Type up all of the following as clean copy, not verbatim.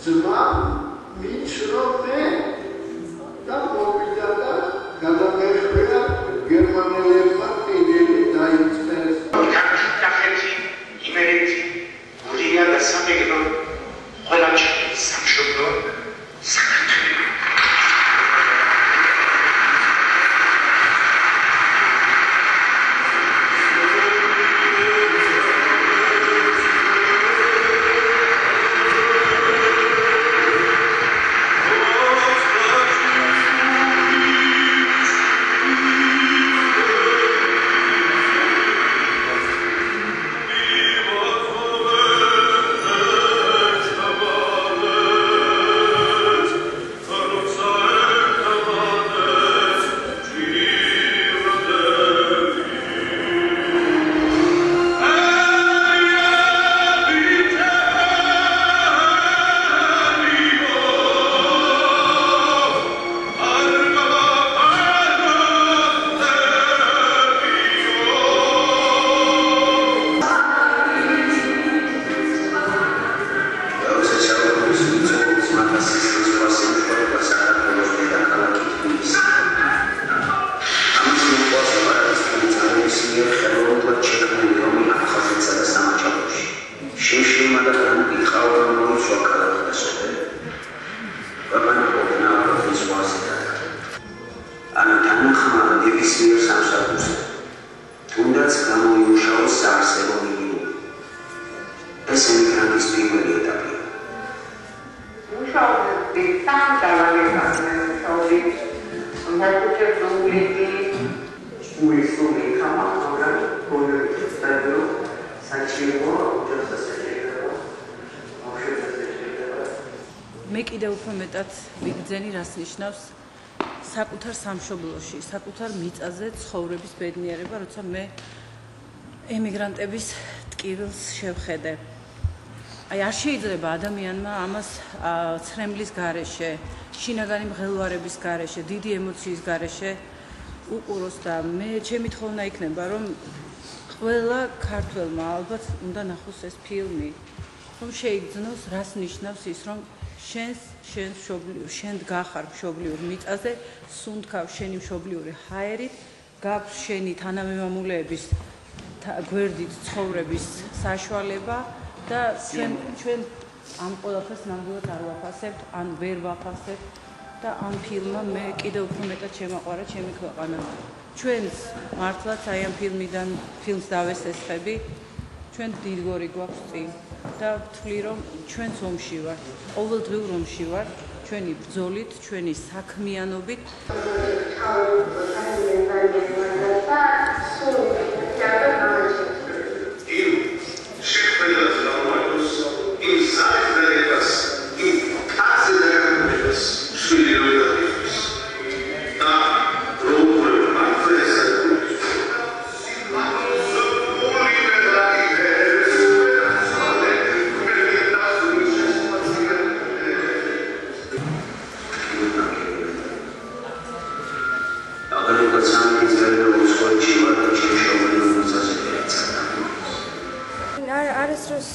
ძმა მიჩრომე და მოვიდა და გადამეხვია გერმანელებმა ყიდელი დაიწყეს. კახეთი, იმერეთი, გურია და სამეგრო ყველა სამშობლო საქართველო. მე კიდევ უფრო მეტად ვიგრძენი რას ნიშნავს საკუთარ სამშობლოში, საკუთარ მიწაზე ცხოვრების ბედნიერება, როცა მე ემიგრანტების ტკივილს შევხედე. აი არ შეიძლება ადამიანმა ამას ცრემლის გარეშე, შინაგანი მღელვარების გარეშე, დიდი ემოციის გარეშე უყუროს და მე ჩემი თხოვნა იქნება, რომ ყველა ქართველმა ალბათ უნდა ნახოს ეს ფილმი, რომ შეიგრძნოს რას ნიშნავს ის, რომ შენ გახარ მშობლიურ მიწაზე, სუნთქავ შენი მშობლიური ჰაერით, გაქვს შენი თანამემამულეების გვერდით ცხოვრების საშუალება და ჩვენ ამ ყველაფერს ნამდვილად არ ვაფასებთ, ან ვერ ვაფასებთ და ამ ფილმმა მე კიდევ უფრო მეტად შემაყვარა ჩემი ქვეყანა. ჩვენს მართლაც აი ამ ფილმს დავესესხები, ჩვენ დიდგორი გვაქვს წინ და ვთვლი, რომ ჩვენც ომში ვართ, ყოველდღიურ ომში ვართ, ჩვენი ბრძოლით, ჩვენი საქმიანობით.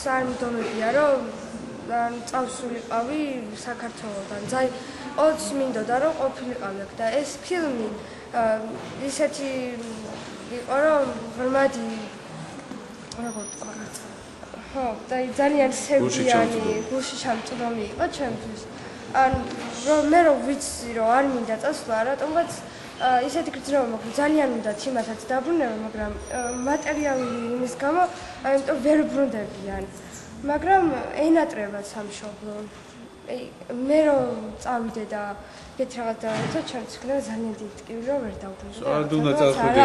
სამდომებია, რომ წავსულიყავი საქართველოდან. ყოველთვის მინდოდა, რომ ყოფილიყავი აქ და ეს ფილმი ისეთი იყო, რომ ღრმადი ძალიან სევდიანი, გულში ჩამწვდომი იყო ჩემთვის. მე რომ ვიცი, რომ არ მინდა წასვლა, რატომღაც ისეთი გრძნობა მოხდა, ძალიან უნდა თიმათაც დაბრუნება, მაგრამ მატერიალური იმის გამო, ამიტომ ვერ ბრუნდებიან. მაგრამ ენატრებათ სამშობლო. მე რომ წავიდე და ეგეთ რაღაც დავეცო, ჩემს იქნება ძალიან დიდი ტკივილი, რომ ვერ დავბრუნდე. არ უნდა წავხვიდე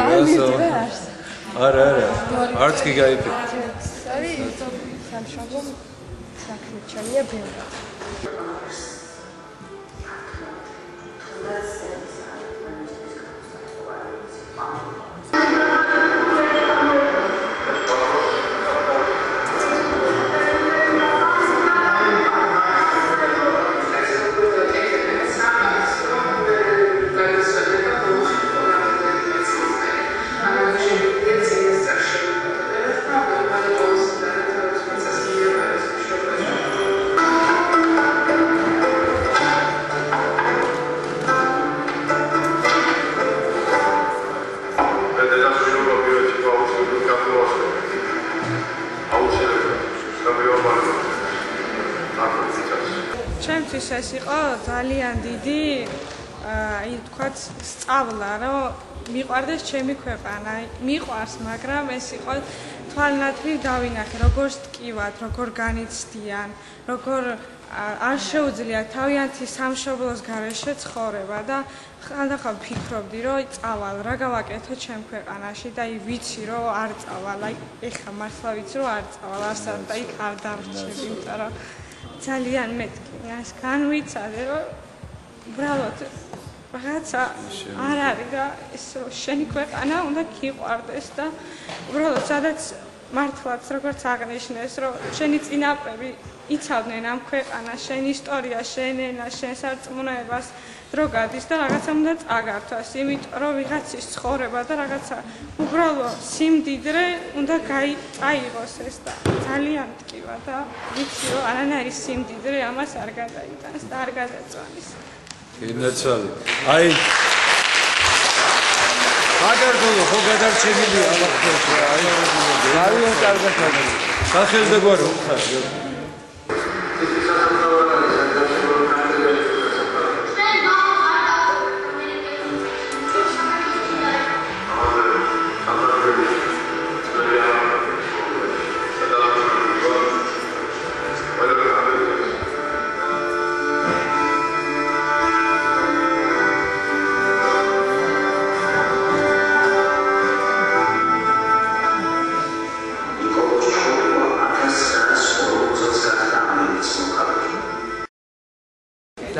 რას? არა. არც კი გაიფიქრე. არის სამშობლო საქმე ჩემია ბევრად. ჩემთვის ეს იყო ძალიან დიდი თქვათ სწავლა, რომ მიყვარდეს ჩემი ქვეყანა. მიყვარს, მაგრამ ეს იყო თვალნათლივ დავინახე, როგორ ტკივათ, როგორ განიცდიან, როგორ არ შეუძლია თავიანთი სამშობლოს გარეშე ცხოვრება და ხანდახან ვფიქრობდი, რომ წავალ, რა გავაკეთო ჩემ ქვეყანაში და ვიცი, რომ არ წავალ, ეხლა მართლა ვიცი, რომ არ წავალ, არსად და იქ არ დამრჩები, იმიტომ რომ ძალიან მეთქი, ეს განვიცადე, რომ უბრალოდ რაღაცა არ არის რა, ეს რომ შენი ქვეყანა უნდა გიყვარდეს და უბრალოდ სადაც მართლაც როგორც აღნიშნეს, რომ შენი წინაპრები იცავდნენ ამ ქვეყანას, შენ ისტორია, შენ ენა, შენ სარწმუნოებას დრო გადის და რაღაცა უნდა წაგართვას, იმიტომ რომ ვიღაცის ცხოვრება და რაღაცა უბრალოდ სიმდიდრე უნდა წაიღოს ეს და ძალიან მტკივა და ვიცი რომ არანაირი სიმდიდრე ამას არ გადაიტანს და არ გადაწვანის. ინაცალი. აი გადარგოლო ხო გადარჩენილია ამ ხალხში. აი კარგად არის. სახელმწიფო ხარ.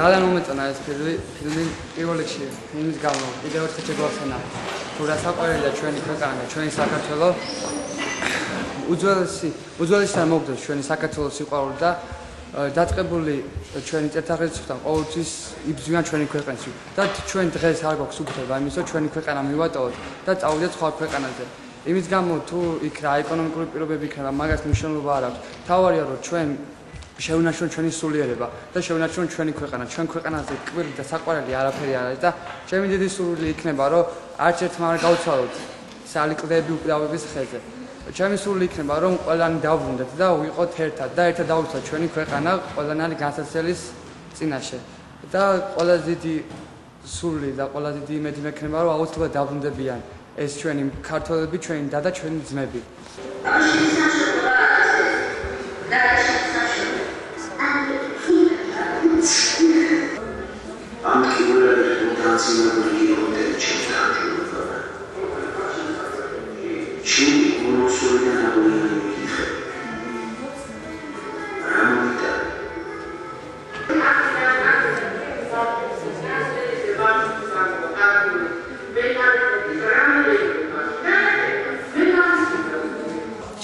ძალიან მომეწონა ეს ფილმი პირველ რიგში იმის გამო კიდევ ერთხელ შეგვახსენა თუ რა საყვარელია ჩვენი ქვეყანა ჩვენი საქართველო უძველესიდან მოგდოს ჩვენი საქართველოს სიყვარული და დაწყებული ჩვენი წელთაღრიცხვიდან ყოველთვის იბრძვიან ჩვენი ქვეყნის და ჩვენ დღეს არ გვაქვს უფლება იმის რომ ჩვენი ქვეყანა მივატოვოთ და წავიდეთ სხვა ქვეყანაზე იმის გამო თუ იქ რა ეკონომიკური პირობები იქნება მაგას მნიშვნელობა არ აქვს თავარია რომ ჩვენ შევინარჩუნოთ ჩვენი სულიერება და შევინარჩუნოთ ჩვენი ქვეყანა ჩვენ ქვეყანაზე კვირდი და საყვარელი არაფერი არ არის და ჩემი დიდი სურვილი იქნება რომ არც ერთმა არ გავცვალოთ სალიკლდეები უკრავების ხეზე ჩემი სურვილი იქნება რომ ყველანი დავბრუნდეთ და ვიყოთ ერთად და ერთად დავიცვათ ჩვენი ქვეყანა ყველანაირი განსაცდელის წინაშე და ყველა დიდი სურვილი და ყველა დიდი იმედი მექნება რომ აუცილებლად დავბრუნდებიან ეს ჩვენი ქართველები ჩვენი და ჩვენი ძმები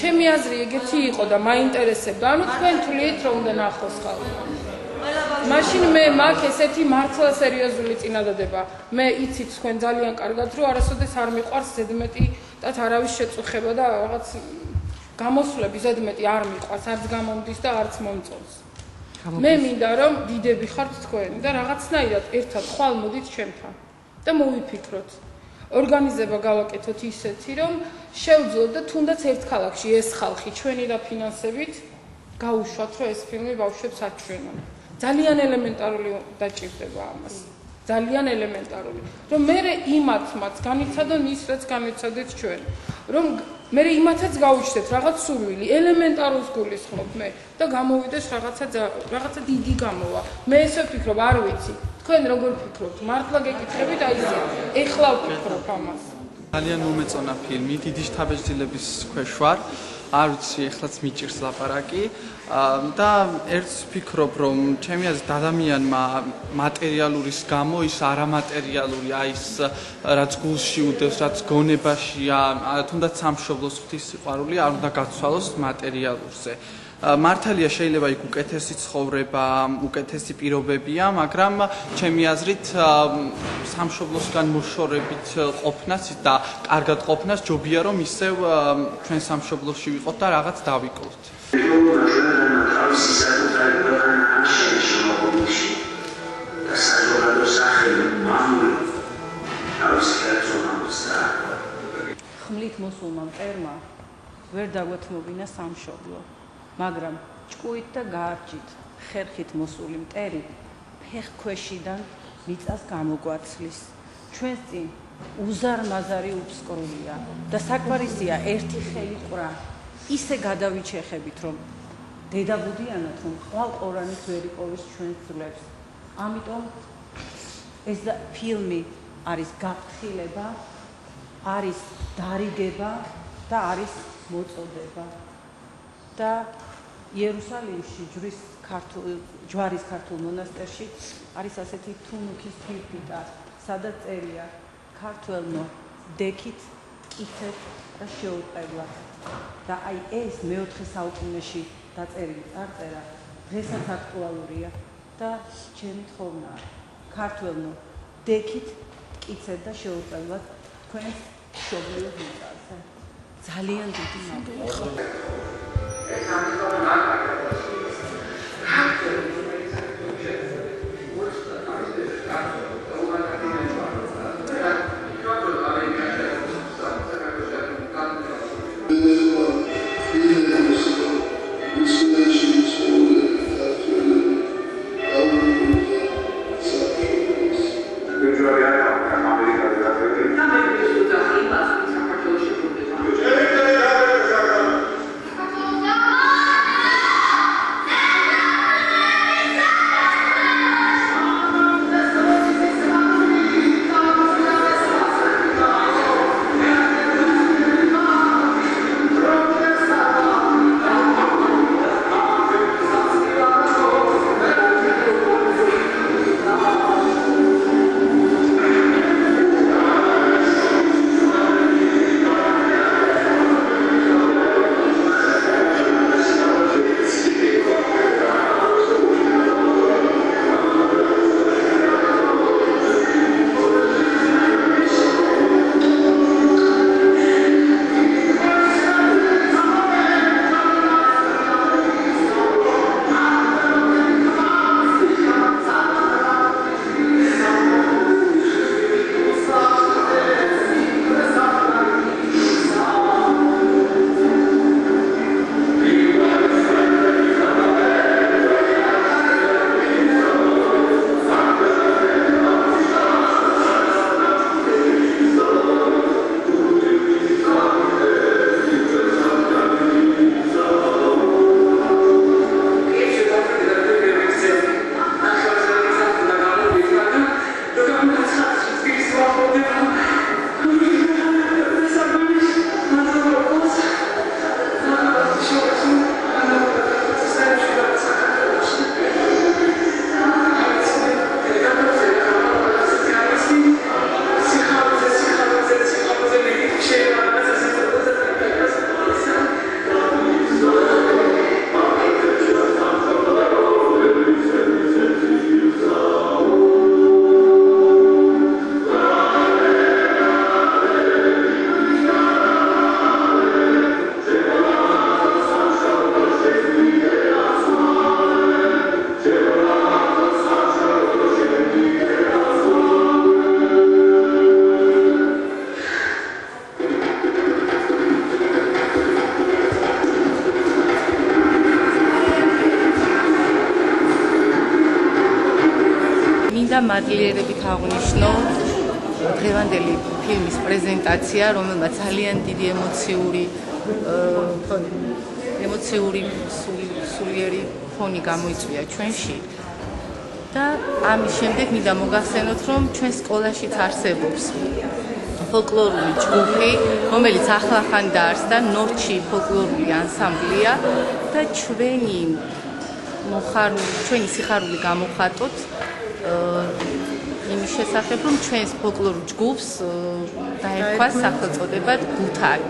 ჩემი აზრი ეგეთი იყო და მაინტერესებდა. ანუ თქვენ თuliet რომ უნდა ნახოს ხალხი. მაშინ მე მაგ ესეთი მართლა სერიოზული წინადადება. მე იცით თქვენ ძალიან კარგად რომ არასოდეს არ მიყვარს ზედმეტი და არავის შეწუხება და რაღაც გამოსვლები ზედმეტი არ მიყვარს, არც გამომდის და არც მომწონს. მე მინდა რომ დიდები ხართ თქვენ და რაღაცნაირად ერთად ხვალ მოდით ჩემთან და მოვიფიქროთ. ორგანიზება გავაკეთოთ ისეთი, რომ შევძლოთ და თუნდაც ერთ ქალაქში ეს ხალხი ჩვენი და ფინანსებით გაუშვათ, რომ ეს ფილმი ბავშვებს აჩვენონ. ძალიან ელემენტარული დაჭირდება ამას. ძალიან ელემენტარული. რომ მე იმათმაც განიცადონ ის, რაც განიცადეთ ჩვენ. რომ მე იმათაც გავუჩნდეთ რაღაც სურვილი, ელემენტარულს გულისხმობ მე და გამოვიდეს რაღაცა დიდი გამოვა. მე ესე ვფიქრობ, არ ვიცი. თქვენ როგორ ფიქრობთ? მართლა გეკითხებით აი ესე. ეხლა ვფიქრობ ამას. ძალიან მომეწონა ფილმი, დიდი შთაბეჭდილების ქვეშ ვარ. არ ვიცი, ეხლაც მიჭირს ლაპარაკი და ერთს ვფიქრობ, რომ ჩემი აზრით ადამიანმა მატერიალურის გამო ის არამატერიალური, აი ის რაც გულში უდევს, რაც გონებაშია, თუნდაც სამშობლოს ღვთის სიყვარული არ უნდა გაცვალოს მატერიალურზე. მართალია შეიძლება იქ უკეთესი ცხოვრება, უკეთესი პირობებია, მაგრამ ჩემი აზრით სამშობლოსგან მოშორებით ყოფნას და კარგად ყოფნას ჯობია რომ ისევ ჩვენ სამშობლოში ვიყოთ და რაღაც დავიკლოთ. ხმლით მოსულმა მტერმა ვერ დაგვეთმობინა სამშობლო. მაგრამ ჭკუით და გაარჯით ხერხით მოსული მტერი ფეხქვეშიდან მიწას გამოგვაცლის. ჩვენს წინ უზარმაზარი უფსკრულია და საკვარისია ერთი ხელი ყრა. ისე გადავიჩეხებით, რომ დედაბუდიანად, რომ ყვალ ყორანით ვერ იპოვის ჩვენს ძვლებს. ამიტომ ეს ფილმი არის გაფრთხილება, არის დარიგება და არის მოწოდება. და იერუსალიმში ჯვარის ქართულ მონასტერში არის ასეთი თუნუქის ფირფიტა, სადაც წერია ქართველნო დექით, კიცეთ და შეუყებლად. და აი ეს მეოთხე საუკუნეში დაწერილი წარწერა დღესაც აქტუალურია და ჩემი თხოვნაა ქართველნო დექით, კიცეთ და შეუყებლად თქვენს მშობლიურ მიწაზე. ძალიან დიდი მადლობა. მადლიერებით აღნიშნო დღევანდელი ფილმის პრეზენტაცია, რომელმაც ძალიან დიდი ემოციური სულიერი ფონი გამოიწვია ჩვენში. და ამის შემდეგ მინდა მოგახსენოთ, რომ ჩვენ სკოლაშიც არსებობს ფოლკლორული ჯგუფი, რომელიც ახლახან დაარსდა, ნორჩი ფოლკლორული ანსამბლია და ჩვენი სიხარული გამოხატოთ იმის შესახებ, რომ ჩვენს ფოლკლორულ ჯგუფს დაერქვა სახელწოდებად გუთარი.